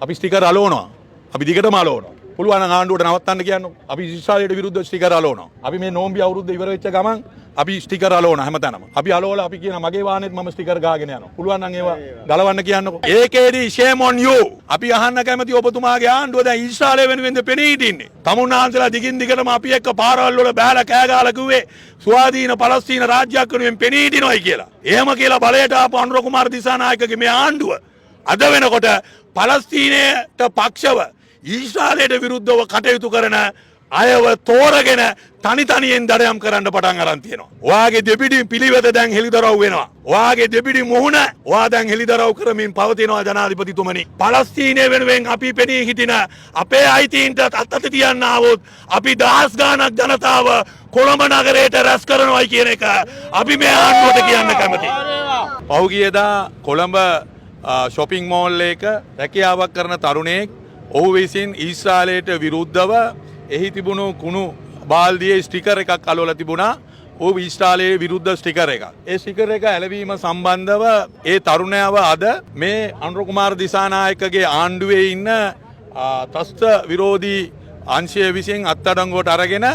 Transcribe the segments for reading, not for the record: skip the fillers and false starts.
අපි ස්ටිකර් අලවනවා. අපි දිගටම අලවනවා. පුළුවන් නම් ආණ්ඩුවට නවත්තන්න කියන්නකො. අපි ඊශ්‍රායලයට විරුද්ධව ස්ටිකර් අලවනවා. අපි මේ නෝම්බි අවුරුද්ද ඉවර වෙච්ච ගමන් අපි ස්ටිකර් අලවනවා හැමතැනම. අපි අලවලා අපි කියන මගේ වාහනේත් මම ස්ටිකර් ගාගෙන යනවා. පුළුවන් නම් ඒවා ගලවන්න කියන්නකො. ඒකේදී shame on you. අපි අහන්න කැමති ඔබතුමාගේ ආණ්ඩුව දැන් ඊශ්‍රායලය වෙනුවෙන්ද පෙනී හිටින්නේ. තමුන්නාන්සලා දිගින් දිගටම අපි එක්ක පාරවල් වල බෑලා කෑ ගහලා කිව්වේ ස්වාධීන පලස්තීන රාජ්‍යයක් වෙනුවෙන් පෙනී හිටිනොයි කියලා. එහෙම කියලා බලයට ආපු අනුර කුමාර දිසානායකගේ මේ ආණ්ඩුව අද වෙනකොට පලස්තීනයට පක්ෂව ඊශ්‍රායලයට විරුද්ධව කටයුතු කරන අයව තෝරගෙන තනි තනියෙන් දඩයම් කරන්න පටන් අරන් තියෙනවා. ඔයාගේ දෙපිඩි පිළිවෙත දැන් හෙළිදරව් වෙනවා. ඔයාගේ දෙපිඩි මුහුණ ඔයා දැන් හෙළිදරව් කරමින් පවතිනවා ජනාධිපතිතුමනි. පලස්තීනය වෙනුවෙන් අපි පෙනී හිටින අපේ අයිතීන්ට අත්අත තියන්න આવොත් අපි දහස් ගාණක් ජනතාව කොළඹ නගරයට රැස් කරනවායි කියන එක අපි මේ ආණ්ඩුවට කියන්න කැමතියි. පහුගියදා කොළඹ shopping mall එක රැකියාවක් කරන තරුණයෙක් ඔහු විසින් ඊශ්‍රායලයට විරුද්ධව එහි තිබුණු කුණු බාල්දියේ ස්ටිකර් එකක් අලවලා තිබුණා. ඔහු ඊශ්‍රායලයේ විරුද්ධ ස්ටිකර් එකක්. ඒ ස්ටිකර් එක ඇලවීම සම්බන්ධව ඒ තරුණයව අද මේ අනුර කුමාර දිසානායකගේ ආණ්ඩුවේ ඉන්න ත්‍රස්ත විරෝධී අංශය විසින් අත්අඩංගුවට අරගෙන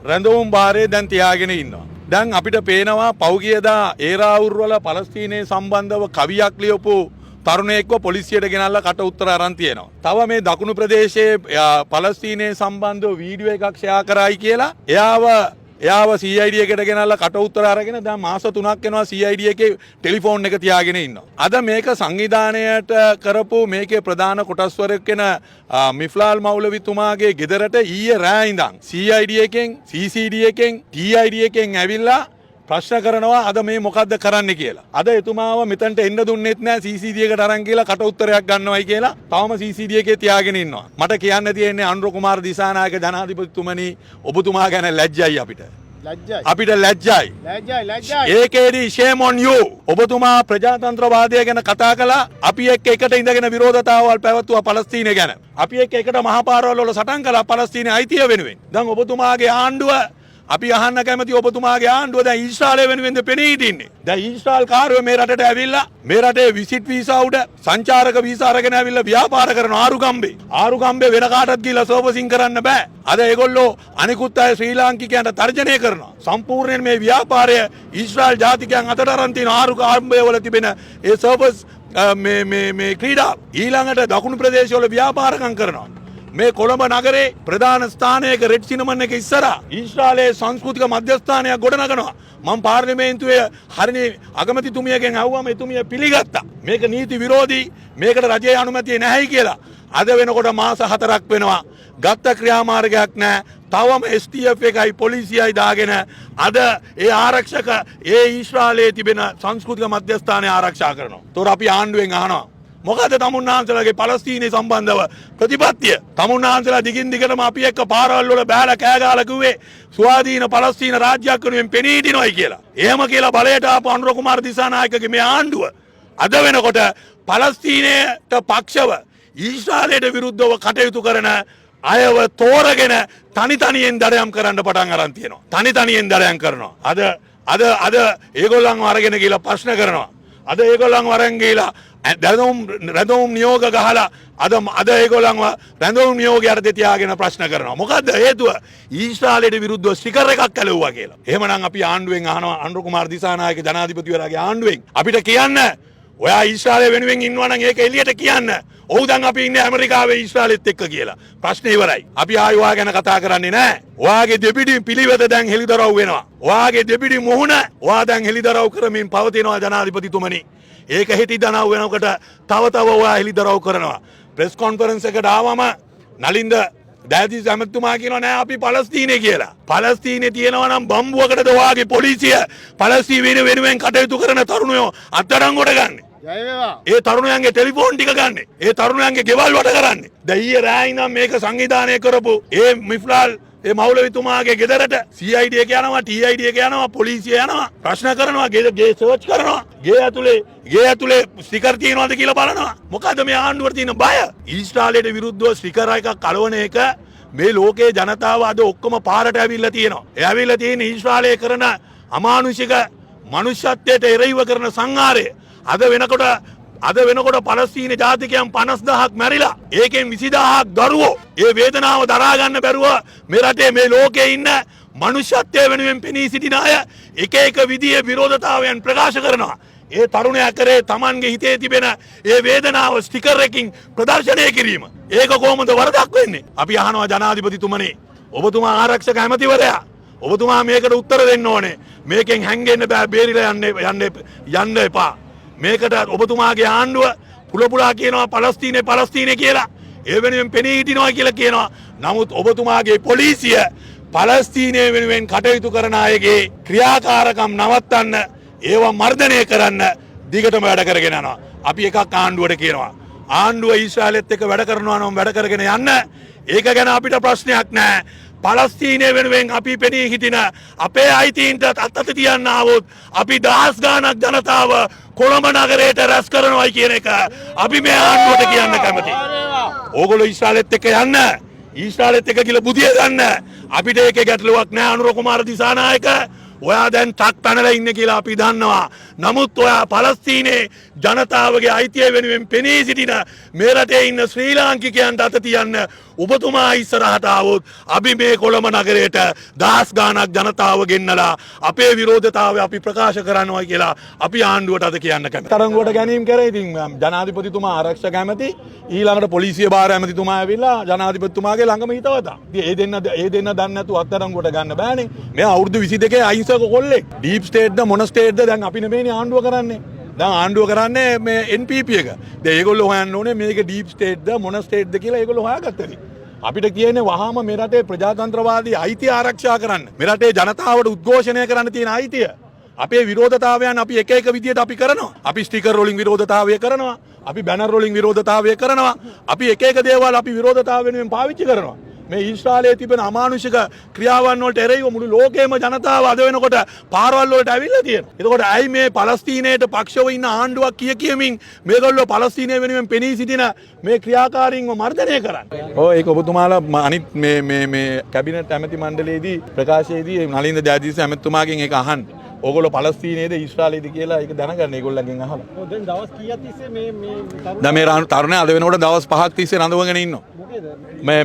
රැඳවුම් භාරය දැන් තියාගෙන ඉන්නවා. දැන් අපිට පේනවා පෞගියදා ඒරාවුර් වල පලස්තීනයේ සම්බන්ධව කවියක් ලියපු තරුණයෙක්ව පොලිසියට ගෙනල්ලා කට උත්තර අරන් තියෙනවා. තව මේ දකුණු ප්‍රදේශයේ පලස්තීනයේ සම්බන්ධව වීඩියෝ එකක් ෂෙයා කරායි කියලා එයාව CID එකට ගෙනල්ලා කට උත්තර අරගෙන දැන් මාස 3ක් වෙනවා CID එකේ ටෙලිෆෝන් එක තියාගෙන ඉන්නවා. අද මේක සංවිධානයට කරපු මේකේ ප්‍රධාන කොටස්වරයෙක් වෙන මිෆ්ලාල් මෞලවිතුමාගේ ගෙදරට ඊයේ රෑ ඉඳන් CID එකෙන් CCD එකෙන් TID එකෙන් ඇවිල්ලා ප්‍රශ්න කරනවා අද මේ මොකද්ද කරන්න කියලා. අද එතුමාව මෙතනට එන්න දුන්නෙත් නෑ CCD එකට අරන් කියලා කට උත්තරයක් ගන්නවයි කියලා. තවම CCD එකේ තියාගෙන ඉන්නවා. මට කියන්න තියෙන්නේ අනුර කුමාර දිසානායක ජනාධිපතිතුමනි ඔබතුමා ගැන ලැජ්ජයි අපිට. ලැජ්ජයි. අපිට ලැජ්ජයි. ලැජ්ජයි. ඒකේදී shame on you. ඔබතුමා ප්‍රජාතන්ත්‍රවාදය ගැන කතා කළා. අපි එක්ක එකට ඉඳගෙන විරෝධතාවල් පැවැත්වුවා පලස්තීනය ගැන. අපි එක්ක එකට මහපාරවල් වල සටන් කළා පලස්තීනයේ අයිතිය වෙනුවෙන්. දැන් ඔබතුමාගේ ආණ්ඩුව අපි අහන්න කැමති ඔබතුමාගේ ආණ්ඩුව දැන් ඊශ්‍රායලය වෙනුවෙන්ද පෙනී හිටින්නේ. දැන් ඊශ්‍රායල් කාර්යෝ මේ රටට ඇවිල්ලා මේ රටේ විසිට් වීසා උඩ සංචාරක වීසා අරගෙන ඇවිල්ලා ව්‍යාපාර කරන ආරුගම්බේ වෙන කාටවත් ගිහලා සර්වසින් කරන්න බෑ. අද ඒගොල්ලෝ අනිකුත් අය ශ්‍රී ලාංකිකයන්ට තර්ජනය කරනවා. සම්පූර්ණයෙන් මේ ව්‍යාපාරය ඊශ්‍රායල් ජාතිකයන් අතට අරන් තියෙන ආරුගම්බේ වල තිබෙන ඒ සර්වස් මේ ක්‍රීඩා ඊළඟට දකුණු ප්‍රදේශවල ව්‍යාපාරකම් කරනවා. මේ කොළඹ නගරේ ප්‍රධාන ස්ථානයක රෙඩ් සිනමන් එක ඉස්සරහා ඊශ්‍රායලයේ සංස්කෘතික මධ්‍යස්ථානයක් ගොඩනගනවා. මම පාර්ලිමේන්තුවේ හරිනේ අගමැතිතුමියගෙන් අහුවම එතුමිය පිළිගත්තා. මේක නීති විරෝධී, මේකට රජයේ අනුමැතිය නැහැයි කියලා. අද වෙනකොට මාස 4ක් වෙනවා. ගත්ත ක්‍රියාමාර්ගයක් නැහැ. තවම STF එකයි පොලිසියයි දාගෙන අද ඒ ආරක්ෂක ඒ ඊශ්‍රායලයේ තිබෙන සංස්කෘතික මධ්‍යස්ථානය ආරක්ෂා කරනවා. ඒතොර අපි ආණ්ඩුවෙන් අහනවා මොකද තමුන්නාන්සලාගේ පලස්තීනයේ සම්බන්ධව ප්‍රතිපත්තිය? තමුන්නාන්සලා දිගින් දිගටම අපි එක්ක පාරවල් වල බෑලා කෑ ගහලා කිව්වේ ස්වාධීන පලස්තීන රාජ්‍යයක් වෙනුවෙන් පෙනී හිටිනොයි කියලා. එහෙම කියලා බලයට ආපු අනුර කුමාර දිසානායකගේ මේ ආණ්ඩුව අද වෙනකොට පලස්තීනයට පක්ෂව ඊශ්‍රායලයට විරුද්ධව කටයුතු කරන අයව තෝරගෙන තනි තනියෙන් දඩයම් කරන්න පටන් අරන් තියෙනවා. තනි තනියෙන් දඩයම් කරනවා. අද ඒගොල්ලන්ව අරගෙන ගිහලා ප්‍රශ්න කරනවා. අද ඒගොල්ලන්ව අරන් ගිහලා රැඳවුම් නියෝග ගහලා අද ඒගොල්ලන්ව රැඳවුම් නියෝග යටතේ තියාගෙන ප්‍රශ්න කරනවා. මොකද්ද හේතුව? ඊශ්‍රායලයට විරුද්ධව ස්ටිකර් එකක් ඇලවුවා කියලා. එහෙමනම් අපි ආණ්ඩුවෙන් අහනවා අනුර කුමාර දිසානායක ජනාධිපතිවරයාගේ ආණ්ඩුවෙන් අපිට කියන්න ඔයා ඊශ්‍රායලය වෙනුවෙන් ඉන්නවා නම් ඒක එළියට කියන්න. ඔව් දැන් අපි ඉන්නේ ඇමරිකාවේ ඊශ්‍රායලෙත් එක්ක කියලා. ප්‍රශ්නේ ඉවරයි. අපි ආයෙ ඔයා ගැන කතා කරන්නේ නැහැ. ඔයාගේ දෙපිඩි පිළිවෙත දැන් හෙළිදරව් වෙනවා. ඔයාගේ දෙපිඩි මුහුණ ඔයා දැන් හෙළිදරව් කරමින් පවතිනවා ජනාධිපතිතුමනි. ඒක හිටි දනව් වෙනකොට තව ඔයා හෙළිදරව් කරනවා. ප්‍රෙස් කොන්ෆරන්ස් එකට ආවම නලින්ද දැහැදිස් ඇමතුමා කියනවා නෑ අපි පලස්තීනය කියලා. පලස්තීනයේ තියෙනවා නම් බම්බුවකටද ඔයාගේ පොලිසිය පලස්තීන වෙනුවෙන් කටයුතු කරන තරුණයෝ අත්අඩංගුවට ගන්න. ඒ තරුණයන්ගේ ටෙලිෆෝන් ටික ගන්න. ඒ තරුණයන්ගේ ගෙවල් වට කරන්නේ. දැන් ඊයේ රෑ ඉඳන් මේක සංවිධානය කරපු ඒ මිෆ්ලාල් ඒ මෞලවිතුමාගේ ගෙදරට CID එක යනවා, TID එක යනවා, පොලිසිය යනවා, ප්‍රශ්න කරනවා, ගේ සර්ච් කරනවා, ගේ ඇතුලේ ස්ටිකර් තියනවාද කියලා බලනවා. මොකද මේ ආණ්ඩුවට තියෙන බය? ඊශ්‍රායලයට විරුද්ධව ස්ටිකර් එකක් කලවන එක මේ ලෝකයේ ජනතාව අද ඔක්කොම පාරට ඇවිල්ලා තියෙනවා. ඒ ඇවිල්ලා තියෙන ඊශ්‍රායලය කරන අමානුෂික මනුෂ්‍යත්වයට එරෙහිව කරන සංහාරය අද වෙනකොට අද වෙනකොට පලස්තීන ජාතිකයන් 50,000ක් මැරිලා. ඒකෙන් 20,000ක් දරුවෝ. ඒ වේදනාව දරා ගන්න බැරුව මේ රටේ මේ ලෝකේ ඉන්න මනුෂ්‍යත්වය වෙනුවෙන් පෙනී සිටින අය එක එක විදිහේ විරෝධතාවයන් ප්‍රකාශ කරනවා. ඒ තරුණයා කරේ Tamanගේ හිතේ තිබෙන ඒ වේදනාව ස්ටිකර් එකකින් ප්‍රදර්ශනය කිරීම. ඒක කොහොමද වරදක් වෙන්නේ? අපි අහනවා ජනාධිපතිතුමනි, ඔබතුමා ආරක්ෂක ඇමතිවරයා, ඔබතුමා මේකට උත්තර දෙන්න ඕනේ. මේකෙන් හැංගෙන්න බෑ, බේරිලා යන්න එපා. මේකට ඔබතුමාගේ ආණ්ඩුව පුලපුලා කියනවා පලස්තීනේ කියලා. ඒ වෙනුවෙන් පෙනී හිටිනවා කියලා කියනවා. නමුත් ඔබතුමාගේ පොලිසිය පලස්තීනය වෙනුවෙන් කටයුතු කරන අයගේ ක්‍රියාකාරකම් නවත්තන්න, ඒවා මර්ධනය කරන්න දිගටම වැඩ කරගෙන යනවා. අපි එකක් ආණ්ඩුවට කියනවා. ආණ්ඩුව ඊශ්‍රායලෙත් එක්ක වැඩ කරනවා නම් වැඩ කරගෙන යන්න. ඒක ගැන අපිට ප්‍රශ්නයක් නැහැ. පලස්තීනය වෙනුවෙන් අපි පෙනී හිටින අපේ අයිතීන්ට අත තියන්න ආවොත් අපි දහස් ගාණක් ජනතාව කොළඹ නගරයට රැස් කරනවායි කියන එක අපි මේ ආණ්ඩුවට කියන්න කැමතියි. ඕගොල්ලෝ ඊශ්‍රායලෙත් එක්ක යන්න. ඊශ්‍රායලෙත් එක්ක කියලා බුදිය ගන්න. අපිට ඒකේ ගැටලුවක් නැහැ අනුර කුමාර දිසානායක. ඔයා දැන් ටක් පැනලා ඉන්නේ කියලා අපි දන්නවා. නමුත් ඔයා පලස්තීනයේ ජනතාවගේ අයිතිය වෙනුවෙන් පෙනී සිටින මේ රටේ ඉන්න ශ්‍රී ලාංකිකයන්ට අත තියන්න ඔබතුමා ඉස්සරහට ආවොත් අපි මේ කොළඹ නගරයට දහස් ගාණක් ජනතාව ගෙන්නලා අපේ විරෝධතාවය අපි ප්‍රකාශ කරනවා කියලා අපි ආණ්ඩුවට අද කියන්න කැමතියි. තරංගුවට ගැනීම කරේ ඉතින් ජනාධිපතිතුමා ආරක්ෂක ඇමති, ඊළඟට පොලිසිය භාර ඇමතිතුමා ඇවිල්ලා ජනාධිපතිතුමාගේ ළඟම හිටවතා. ඉතින් ඒ දෙන්න දන්නේ නැතුව අත්තරංගුවට ගන්න බෑනේ. මේ අවුරුදු 22 අහිංසක කොල්ලෙක්. ඩීප් ස්ටේට්ද මොන ස්ටේට්ද දැන් අපි නෙමෙයිනේ ආණ්ඩුව කරන්නේ. දැන් ආණ්ඩුව කරන්නේ මේ NPP එක. දැන් ඒගොල්ලෝ හොයන්න ඕනේ මේක ඩීප් ස්ටේට්ද මොන ස්ටේට්ද කියලා ඒගොල්ලෝ හොයාගත්තද? අපිට කියන්නේ වහාම මේ රටේ ප්‍රජාතන්ත්‍රවාදී අයිතිය ආරක්ෂා කරන්න. මේ රටේ ජනතාවට උද්ඝෝෂණය කරන්න තියෙන අයිතිය. අපේ විරෝධතාවයන් අපි එක එක විදියට අපි කරනවා. අපි ස්ටිකර් වලින් විරෝධතාවය කරනවා. අපි බැනර් වලින් විරෝධතාවය කරනවා. අපි එක එක දේවල් අපි විරෝධතාව වෙනුවෙන් පාවිච්චි කරනවා. මේ ඊශ්‍රායලයේ තිබෙන අමානුෂික ක්‍රියාවන් වලට එරෙහිව මුළු ලෝකෙම ජනතාව අද වෙනකොට පාරවල් වලට ඇවිල්ලා තියෙනවා. එතකොට ඇයි මේ පලස්තීනයට පක්ෂව ඉන්න ආණ්ඩුවක් කියමින් මේගොල්ලෝ පලස්තීනය වෙනුවෙන් පෙනී සිටින මේ ක්‍රියාකාරීන්ව මර්ධනය කරන්නේ? ඔව් ඒක ඔබතුමාලා අනිත් මේ කැබිනට් ඇමති මණ්ඩලයේදී ප්‍රකාශයේදී නලින්ද ජයතිස්ස ඇමතිතුමාගෙන් ඒක අහන්න. ඕගොල්ලෝ පලස්තීනයේද ඊශ්‍රායලයේද කියලා ඒක දැනගන්න ඒගොල්ලන්ගෙන් අහලා. ඔව් දැන් දවස් කීයක් තිස්සේ මේ තරුණයා අද වෙනකොට දවස් 5ක් තිස්සේ රඳවගෙන ඉන්නවා.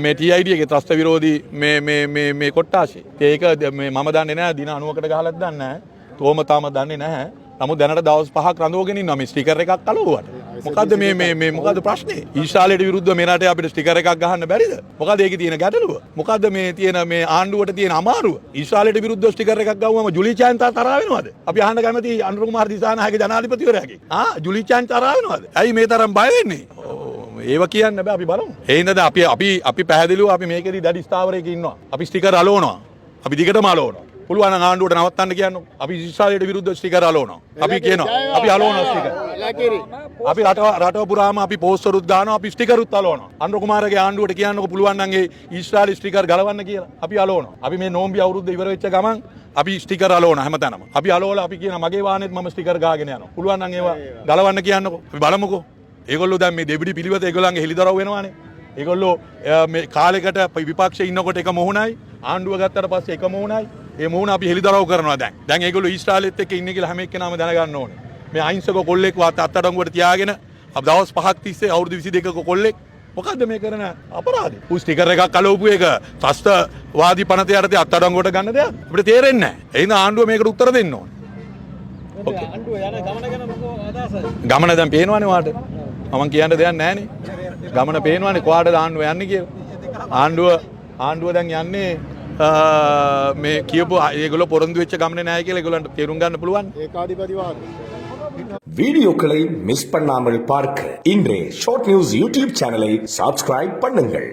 මේ TID එකේ ත්‍රස්ත විරෝධී මේ කොට්ටාශේ. ඒක මම දන්නේ නැහැ, දින 90කට ගහලත් දන්නේ නැහැ. තෝම තාම දන්නේ නැහැ. නමුත් දැනට දවස් 5ක් රඳවගෙන ඉන්නවා මේ ස්ටිකර් එකක් අලුවට. මොකද්ද මේ මොකද්ද ප්‍රශ්නේ? ඊශ්‍රායලයට විරුද්ධව මේ රටේ අපිට ස්ටිකර් එකක් ගහන්න බැරිද? මොකද්ද ඒකේ තියෙන ගැටලුව? මොකද්ද මේ තියෙන මේ ආණ්ඩුවට තියෙන අමාරුව? ඊශ්‍රායලයට විරුද්ධව ස්ටිකර් එකක් ගවුවම ජුලි චාන්තා තරහ වෙනවද? අපි අහන්න කැමති අනුර කුමාර දිසානායක ජනාධිපතිවරයාගෙන්. ජුලි චාන්තා තරහ වෙනවද? ඇයි මේ තරම් බය වෙන්නේ? ඒව කියන්න බෑ, අපි බලමු. ඒ හින්දාද අපි පැහැදිලිව අපි මේකෙදි දැඩි ස්ථාවරයක ඉන්නවා. අපි ස්ටිකර් අලවනවා. අපි දිගටම අලවනවා. පුළුවන් නම් ආණ්ඩුවට නවත්තන්න කියන්නකො. අපි ඊශ්‍රායලයට විරුද්ධව ස්ටිකර් අලවනවා. අපි කියනවා අපි අලවනවා ස්ටිකර්. අපි රටව පුරාම අපි පෝස්ටරුත් දානවා, අපි ස්ටිකරුත් අලවනවා. අනුර කුමාරගේ ආණ්ඩුවට කියන්නකො පුළුවන් නම් ඒ ඊශ්‍රායල ස්ටිකර් ගලවන්න කියලා. අපි අලවනවා. අපි මේ නෝම්බි අවුරුද්ද ඉවර වෙච්ච ගමන් අපි ස්ටිකර් අලවනවා හැමතැනම. අපි අලවලා අපි කියනවා මගේ වාහනේත් මම ස්ටිකර් ගාගෙන යනවා. පුළුවන් නම් ඒවා ගලවන්න කියන්නකො. අපි බලමුකෝ. ඒගොල්ලෝ දැන් මේ දෙබිඩි පිළිවෙත ඒගොල්ලන්ගේ හෙලිදරව් වෙනවානේ. ඒගොල්ලෝ මේ කාලයකට විපක්ෂයේ ඉන්නකොට එක මොහුණයි, ආණ්ඩුව ගත්තට පස්සේ එක මොහුණයි. ඒ මොහුණ අපි හෙලිදරව් කරනවා දැන්. දැන් ඒගොල්ලෝ ඊශ්‍රායලෙත් එක්ක ඉන්නේ කියලා හැම එක්කෙනාම දැනගන්න ඕනේ. මේ අහිංසක කොල්ලෙක් වත් අත්අඩංගුවට තියාගෙන අපි දවස් 5ක් තිස්සේ අවුරුදු 22ක කොල්ලෙක් මොකද්ද මේ කරන අපරාධය? ස්ටිකර් එකක් අලවපු එක ත්‍රස්තවාදී පනත යටතේ අත්අඩංගුවට ගන්න දෙයක් අපිට තේරෙන්නේ නැහැ. ඒ හින්දා ආණ්ඩුව මේකට උත්තර දෙන්න ඕනේ. ඕකේ. ආණ්ඩුව යන ගමන ගැන මොකෝ අදහසද? ගමන දැන් පේනවනේ වාට. මම කියන්න දෙයක් නැහනේ. ගමන පේනවනේ කොහාටද ආණ්ඩුව යන්නේ කියලා. ආණ්ඩුව දැන් යන්නේ මේ කියපු ඒගොල්ලෝ පොරොන්දු වෙච්ච ගමනේ නැහැ කියලා ඒගොල්ලන්ට තේරුම් ගන්න පුළුවන්. ඒකාධිපතිවාද. வீடியோக்களை மிஸ் பண்ணாமல் பார்க்க இன்றே ஷார்ட் நியூஸ் யூடியூப் சேனலை சப்ஸ்கிரைப் பண்ணுங்கள்.